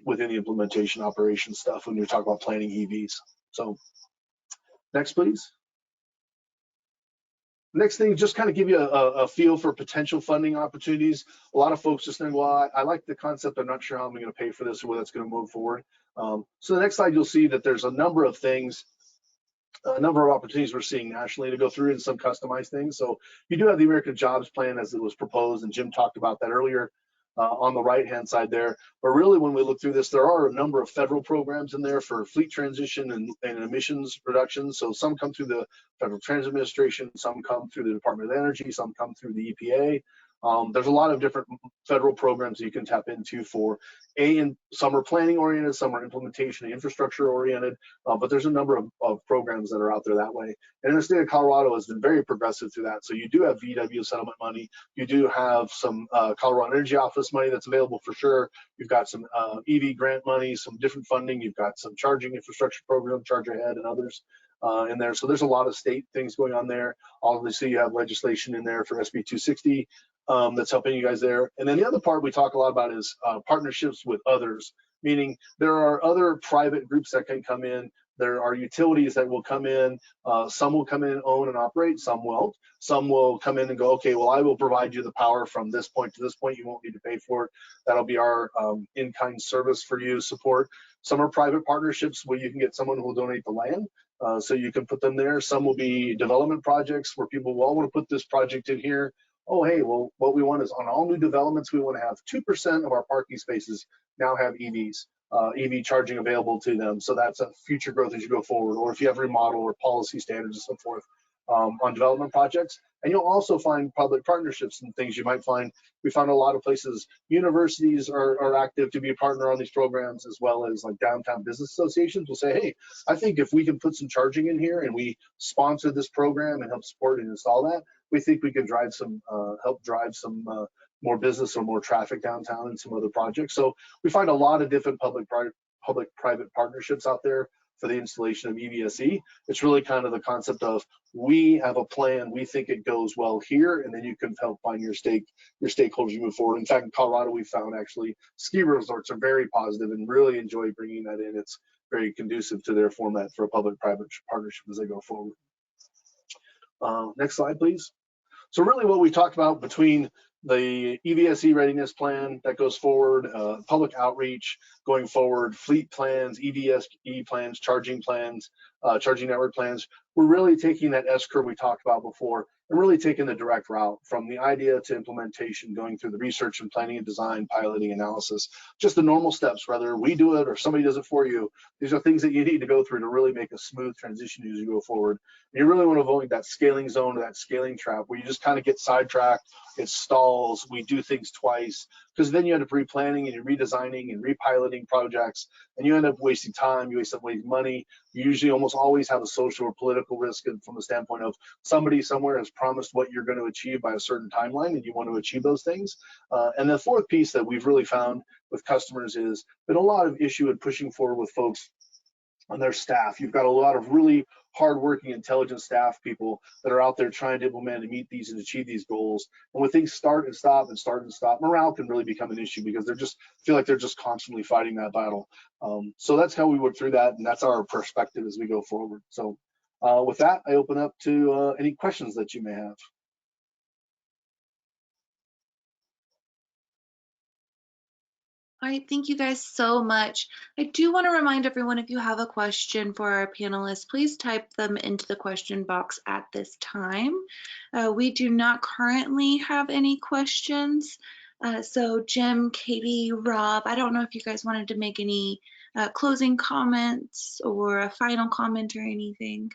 within the implementation operation stuff when you talk about planning EVs. So next, please. Next thing, just kind of give you a feel for potential funding opportunities. A lot of folks just think, well, I like the concept. I'm not sure how I'm going to pay for this or whether it's going to move forward. So the next slide, you'll see that there's a number of things, a number of opportunities we're seeing nationally to go through and some customized things. So you do have the American Jobs Plan as it was proposed, and Jim talked about that earlier on the right-hand side there. But really, when we look through this, there are a number of federal programs in there for fleet transition and emissions reduction. So some come through the Federal Transit Administration, some come through the Department of Energy, some come through the EPA. There's a lot of different federal programs you can tap into for and some are planning oriented, some are implementation and infrastructure oriented, but there's a number of programs that are out there that way. And the state of Colorado has been very progressive through that. So you do have VW settlement money, you do have some Colorado Energy Office money that's available for sure. You've got some EV grant money, some different funding. You've got some charging infrastructure program, Charge Ahead and others in there. So there's a lot of state things going on there. Obviously, you have legislation in there for SB 260. That's helping you guys there. And then the other part we talk a lot about is partnerships with others, meaning there are other private groups that can come in. There are utilities that will come in. Some will come in and own and operate, some won't. Some will come in and go, okay, well, I will provide you the power from this point to this point. You won't need to pay for it. That'll be our in-kind service for you support. Some are private partnerships where you can get someone who will donate the land. So you can put them there. Some will be development projects where people will want to put this project in here. Oh, hey, well, what we want is on all new developments, we want to have 2% of our parking spaces now have EVs, EV charging available to them. So that's a future growth as you go forward, or if you have remodel or policy standards and so forth on development projects. And you'll also find public partnerships and things you might find. We found a lot of places, universities are active to be a partner on these programs, as well as like downtown business associations will say, hey, I think if we can put some charging in here and we sponsor this program and help support and install that, we think we can drive some, help drive some more business or more traffic downtown and some other projects. So we find a lot of different public-private partnerships out there for the installation of EVSE. It's really kind of the concept of we have a plan, we think it goes well here, and then you can help find your stakeholders you move forward. In fact, in Colorado, we found actually ski resorts are very positive and really enjoy bringing that in. It's very conducive to their format for a public-private partnership as they go forward. Next slide, please. So really what we talked about between the EVSE readiness plan that goes forward, public outreach going forward, fleet plans, EVSE plans, charging network plans, we're really taking that S curve we talked about before and really taking the direct route from the idea to implementation, going through the research and planning and design, piloting, analysis, just the normal steps, whether we do it or somebody does it for you. These are things that you need to go through to really make a smooth transition as you go forward. And you really want to avoid that scaling zone or that scaling trap where you just kind of get sidetracked, it stalls, we do things twice, because then you end up replanning and you're redesigning and repiloting projects, and you end up wasting time, you end up wasting money. You usually almost always have a social or political risk from the standpoint of somebody somewhere has promised what you're going to achieve by a certain timeline and you want to achieve those things. And the fourth piece that we've really found with customers is been a lot of issue in pushing forward with folks on their staff. You've got a lot of really hardworking, intelligent staff people that are out there trying to implement and meet these and achieve these goals. And when things start and stop and start and stop, morale can really become an issue because they're just feel like they're just constantly fighting that battle. So that's how we work through that, and that's our perspective as we go forward. So with that, I open up to any questions that you may have. All right, thank you guys so much. I do want to remind everyone, if you have a question for our panelists, please type them into the question box at this time. We do not currently have any questions. So Jim, Katie, Rob, I don't know if you guys wanted to make any closing comments or a final comment or anything.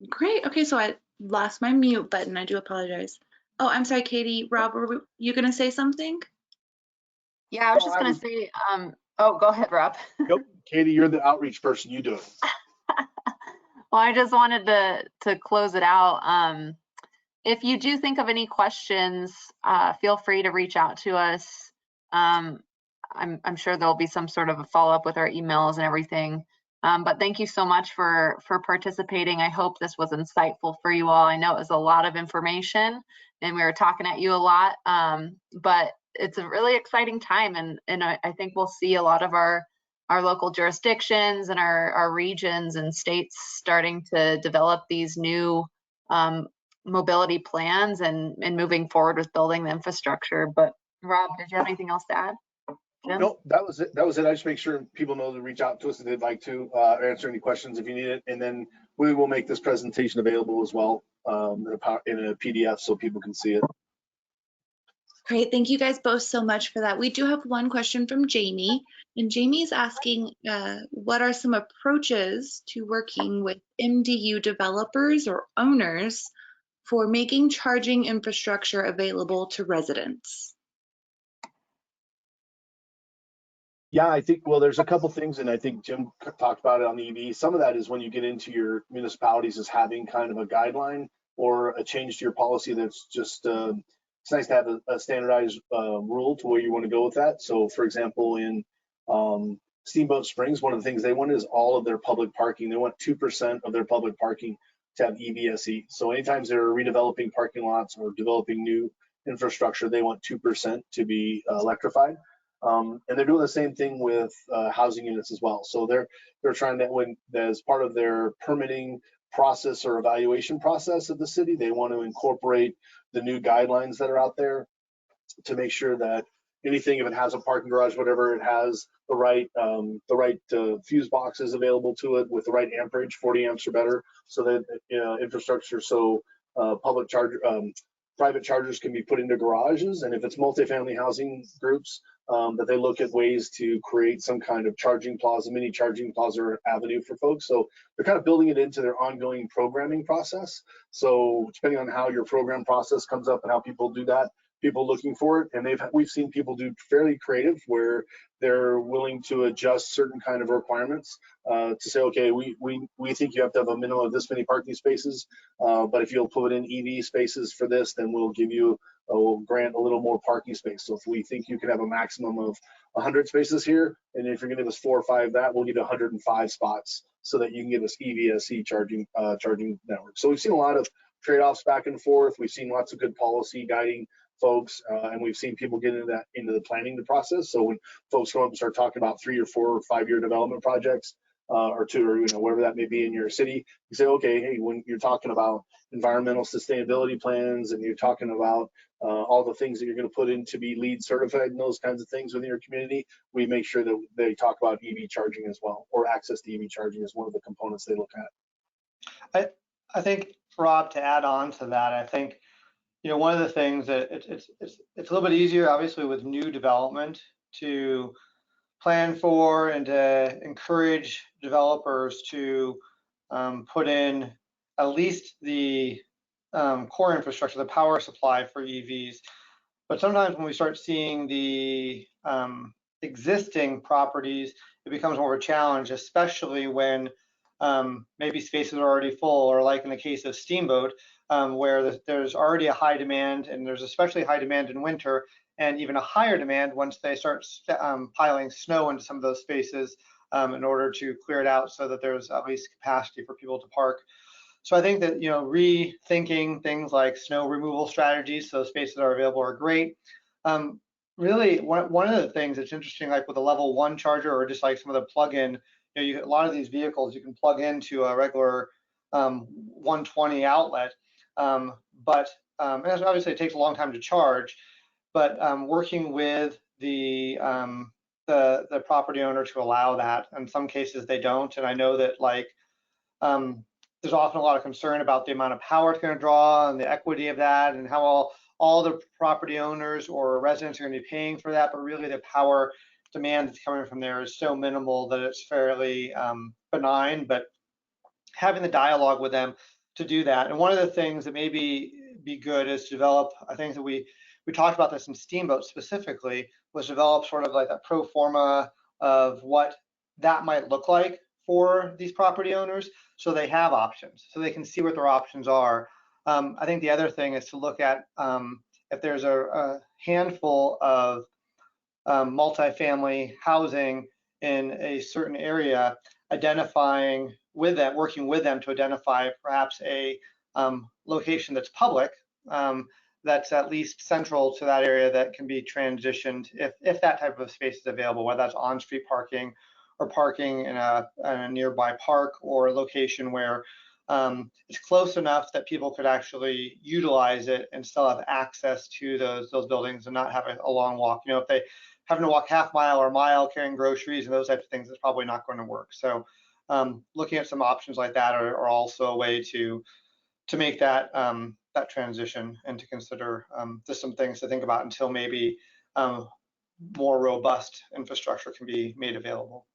Great. Okay, so I lost my mute button. I do apologize. Oh, I'm sorry, Katie. Rob, were you going to say something? Yeah, I was just going to say, oh, go ahead, Rob. Nope, Katie, you're the outreach person. You do it. Well, I just wanted to close it out. If you do think of any questions, feel free to reach out to us. I'm sure there'll be some sort of a follow-up with our emails and everything. But thank you so much for participating. I hope this was insightful for you all. I know it was a lot of information and we were talking at you a lot, but it's a really exciting time, and I think we'll see a lot of our local jurisdictions and our regions and states starting to develop these new mobility plans and moving forward with building the infrastructure. But Rob, did you have anything else to add? Jim? No, that was it. That was it. I just make sure people know to reach out to us if they'd like to answer any questions if you need it, and then we will make this presentation available as well in a PDF so people can see it. Great, thank you guys both so much for that. We do have one question from Jamie, and Jamie is asking what are some approaches to working with MDU developers or owners for making charging infrastructure available to residents? Yeah, I think, well, there's a couple things, and I think Jim talked about it on the EV. Some of that is when you get into your municipalities is having kind of a guideline or a change to your policy that's just, it's nice to have a standardized rule to where you want to go with that. So for example, in Steamboat Springs, one of the things they want is all of their public parking. They want 2% of their public parking to have EVSE. So anytime they're redeveloping parking lots or developing new infrastructure, they want 2% to be electrified. And they're doing the same thing with housing units as well. So they're trying to, when as part of their permitting process or evaluation process of the city, they want to incorporate the new guidelines that are out there to make sure that anything, if it has a parking garage, whatever, it has the right fuse boxes available to it with the right amperage, 40 amps or better, so that infrastructure, so public charge, private chargers can be put into garages, and if it's multifamily housing groups, that they look at ways to create some kind of charging plaza, mini charging plaza or avenue for folks. So they're kind of building it into their ongoing programming process. So depending on how your program process comes up and how people do that, people looking for it, and we've seen people do fairly creative where they're willing to adjust certain kind of requirements to say, okay, we think you have to have a minimum of this many parking spaces, but if you'll put in EV spaces for this, then we'll grant a little more parking space. So if we think you can have a maximum of 100 spaces here, and if you're going to give us 4 or 5 of that, we'll give you 105 spots so that you can give us EVSE charging network. So we've seen a lot of trade-offs back and forth. We've seen lots of good policy guiding folks, and we've seen people get into the planning process. So when folks come up and start talking about 3 or 4 or 5 year development projects, or 2, or whatever that may be in your city, you say, okay, hey, when you're talking about environmental sustainability plans and you're talking about all the things that you're going to put in to be LEED certified and those kinds of things within your community, we make sure that they talk about EV charging as well, or access to EV charging is one of the components they look at. I think, Rob, to add on to that, I think, one of the things that it's a little bit easier, obviously, with new development to plan for and to encourage developers to put in at least the core infrastructure, the power supply for EVs. But sometimes when we start seeing the existing properties, it becomes more of a challenge, especially when maybe spaces are already full, or like in the case of Steamboat, where there's already a high demand, and there's especially high demand in winter, and even a higher demand once they start piling snow into some of those spaces in order to clear it out so that there's at least capacity for people to park. So I think that, rethinking things like snow removal strategies so spaces that are available are great. Really, one of the things that's interesting, like with a level 1 charger or just like some of the plug-in, a lot of these vehicles you can plug into a regular 120 outlet, but obviously it takes a long time to charge. But working with the property owner to allow that. In some cases they don't, and I know that there's often a lot of concern about the amount of power it's going to draw and the equity of that, and how all the property owners or residents are going to be paying for that. But really, the power demand that's coming from there is so minimal that it's fairly benign. But having the dialogue with them to do that, and one of the things that may be good is to develop, I think that we talked about this in Steamboat specifically, was develop sort of like a pro forma of what that might look like for these property owners, so they have options, so they can see what their options are. I think the other thing is to look at if there's a handful of multifamily housing in a certain area, identifying with them, working with them to identify perhaps a location that's public, that's at least central to that area that can be transitioned if that type of space is available, whether that's on-street parking or parking in a nearby park, or a location where it's close enough that people could actually utilize it and still have access to those buildings and not have a long walk. You know, if they having to walk half mile or a mile carrying groceries and those types of things, it's probably not going to work. So looking at some options like that are also a way to make that that transition, and to consider just some things to think about until maybe more robust infrastructure can be made available.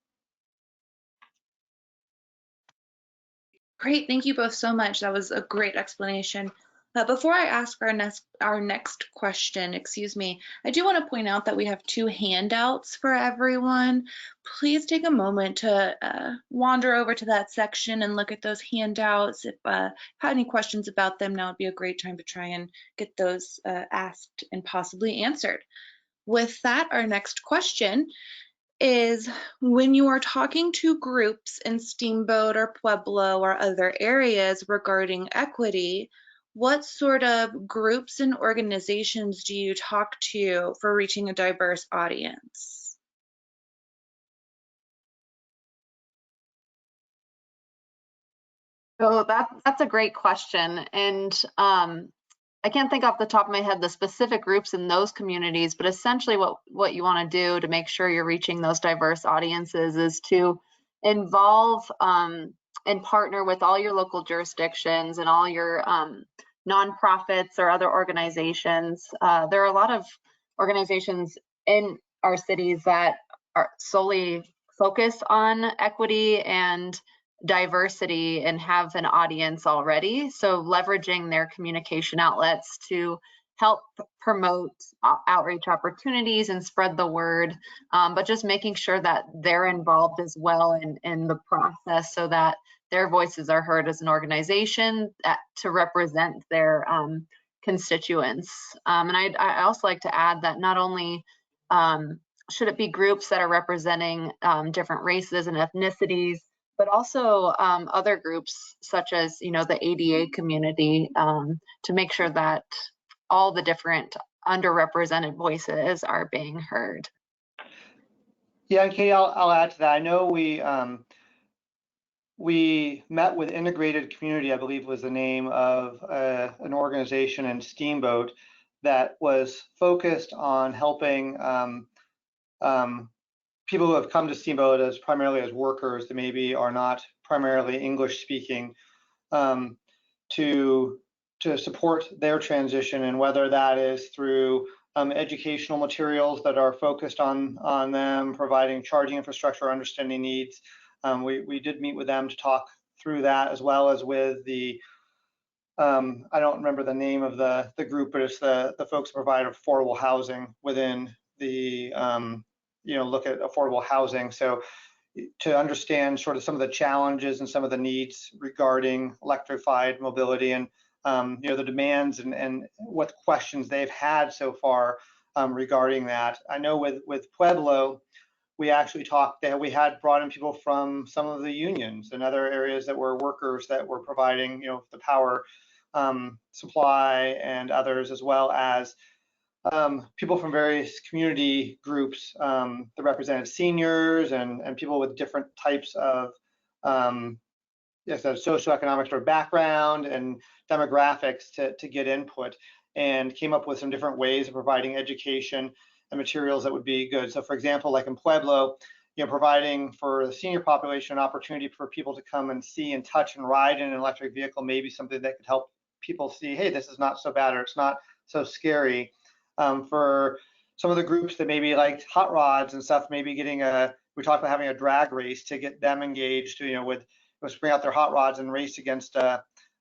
Great, thank you both so much. That was a great explanation. Before I ask our next question, excuse me, I do want to point out that we have 2 handouts for everyone. Please take a moment to wander over to that section and look at those handouts. If you had any questions about them, now would be a great time to try and get those asked and possibly answered. With that, our next question is, when you are talking to groups in Steamboat or Pueblo or other areas regarding equity, what sort of groups and organizations do you talk to for reaching a diverse audience? So that's a great question. And I can't think off the top of my head the specific groups in those communities, but essentially what you want to do to make sure you're reaching those diverse audiences is to involve and partner with all your local jurisdictions and all your nonprofits or other organizations. There are a lot of organizations in our cities that are solely focused on equity and diversity and have an audience already. So leveraging their communication outlets to help promote outreach opportunities and spread the word, but just making sure that they're involved as well in the process, so that their voices are heard as an organization to represent their constituents. And I also like to add that not only should it be groups that are representing different races and ethnicities, but also other groups such as, you know, the ADA community, to make sure that all the different underrepresented voices are being heard. Yeah, and Katie, I'll add to that. I know we met with Integrated Community, I believe was the name of an organization in Steamboat that was focused on helping people who have come to Steamboat as primarily as workers that maybe are not primarily English speaking, to support their transition, and whether that is through educational materials that are focused on them, providing charging infrastructure, understanding needs. We did meet with them to talk through that, as well as with the I don't remember the name of the group, but it's the folks who provide affordable housing within the you know, look at affordable housing. So to understand sort of some of the challenges and some of the needs regarding electrified mobility, and you know, the demands and what questions they've had so far regarding that. I know with Pueblo, we actually talked that we had brought in people from some of the unions and other areas that were workers that were providing, you know, the power supply, and others, as well as people from various community groups that represented seniors and people with different types of socioeconomic sort of background and demographics to get input, and came up with some different ways of providing education and materials that would be good. So for example, like in Pueblo, you know, providing for the senior population an opportunity for people to come and see and touch and ride in an electric vehicle, maybe something that could help people see, hey, this is not so bad, or it's not so scary. For some of the groups that maybe liked hot rods and stuff, maybe getting we talked about having a drag race to get them engaged, you know, with bring out their hot rods and race against you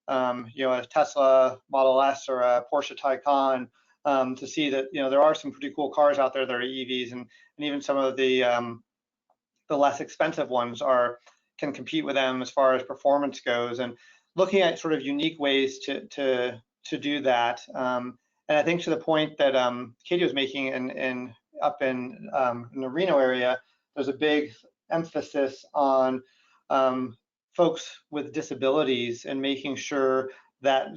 know, a Tesla Model S or a Porsche Taycan, to see that, you know, there are some pretty cool cars out there that are EVs, and even some of the less expensive ones can compete with them as far as performance goes, and looking at sort of unique ways to do that. And I think to the point that Katie was making up in the Reno area, there's a big emphasis on folks with disabilities and making sure that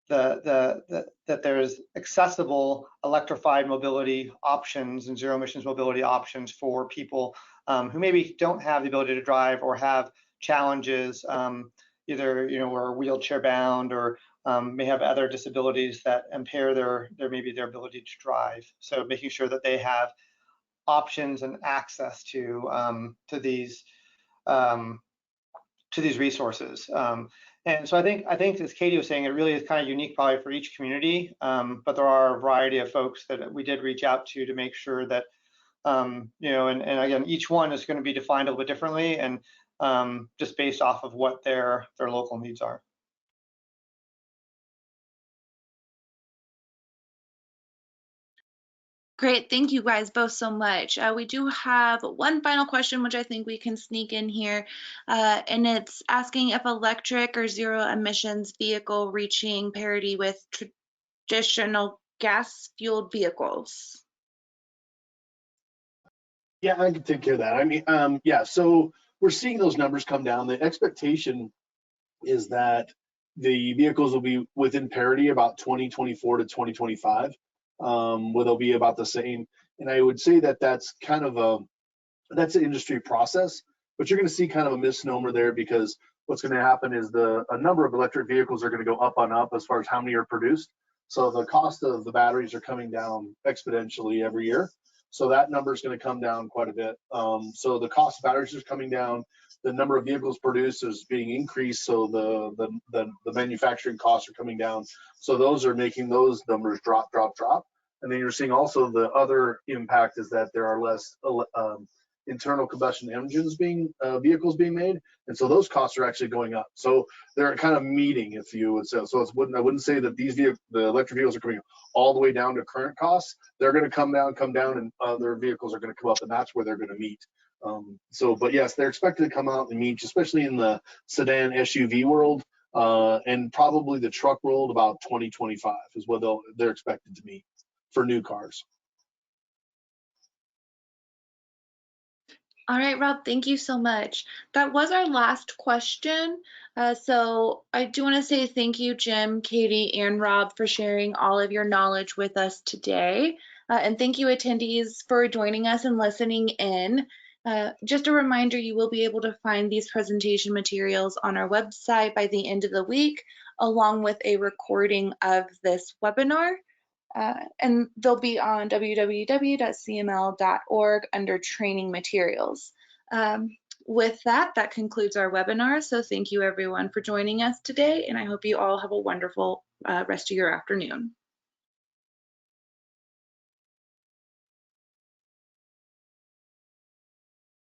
that there's accessible electrified mobility options and zero emissions mobility options for people who maybe don't have the ability to drive or have challenges, either are wheelchair bound or may have other disabilities that impair their maybe their ability to drive. So making sure that they have options and access to these resources. And so I think as Katie was saying, it really is kind of unique probably for each community, but there are a variety of folks that we did reach out to make sure that, and again, each one is going to be defined a little bit differently and just based off of what their local needs are. Great, thank you guys both so much. We do have one final question, which I think we can sneak in here, and it's asking if electric or zero emissions vehicle reaching parity with traditional gas-fueled vehicles. Yeah, I can take care of that. I mean, yeah, so we're seeing those numbers come down. The expectation is that the vehicles will be within parity about 2024 to 2025, where they'll be about the same. And I would say that that's kind of that's an industry process, but you're going to see kind of a misnomer there, because what's going to happen is a number of electric vehicles are going to go up on up as far as how many are produced. So the cost of the batteries are coming down exponentially every year. So that number is going to come down quite a bit. So the cost of batteries is coming down. The number of vehicles produced is being increased, so the manufacturing costs are coming down. So those are making those numbers drop. And then you're seeing also the other impact is that there are less internal combustion engines vehicles being made, and so those costs are actually going up. So they're kind of meeting, if you would say. So I wouldn't say that the electric vehicles are coming all the way down to current costs. They're going to come down, and other vehicles are going to come up, and that's where they're going to meet. But yes, they're expected to come out and meet, especially in the sedan SUV world, and probably the truck world about 2025 is what they're expected to meet for new cars. All right, Rob, thank you so much. That was our last question. So I do want to say thank you, Jim, Katie, and Rob, for sharing all of your knowledge with us today. And thank you, attendees, for joining us and listening in. Just a reminder, you will be able to find these presentation materials on our website by the end of the week, along with a recording of this webinar. And they'll be on www.cml.org under training materials. With that concludes our webinar. So thank you everyone for joining us today, and I hope you all have a wonderful rest of your afternoon.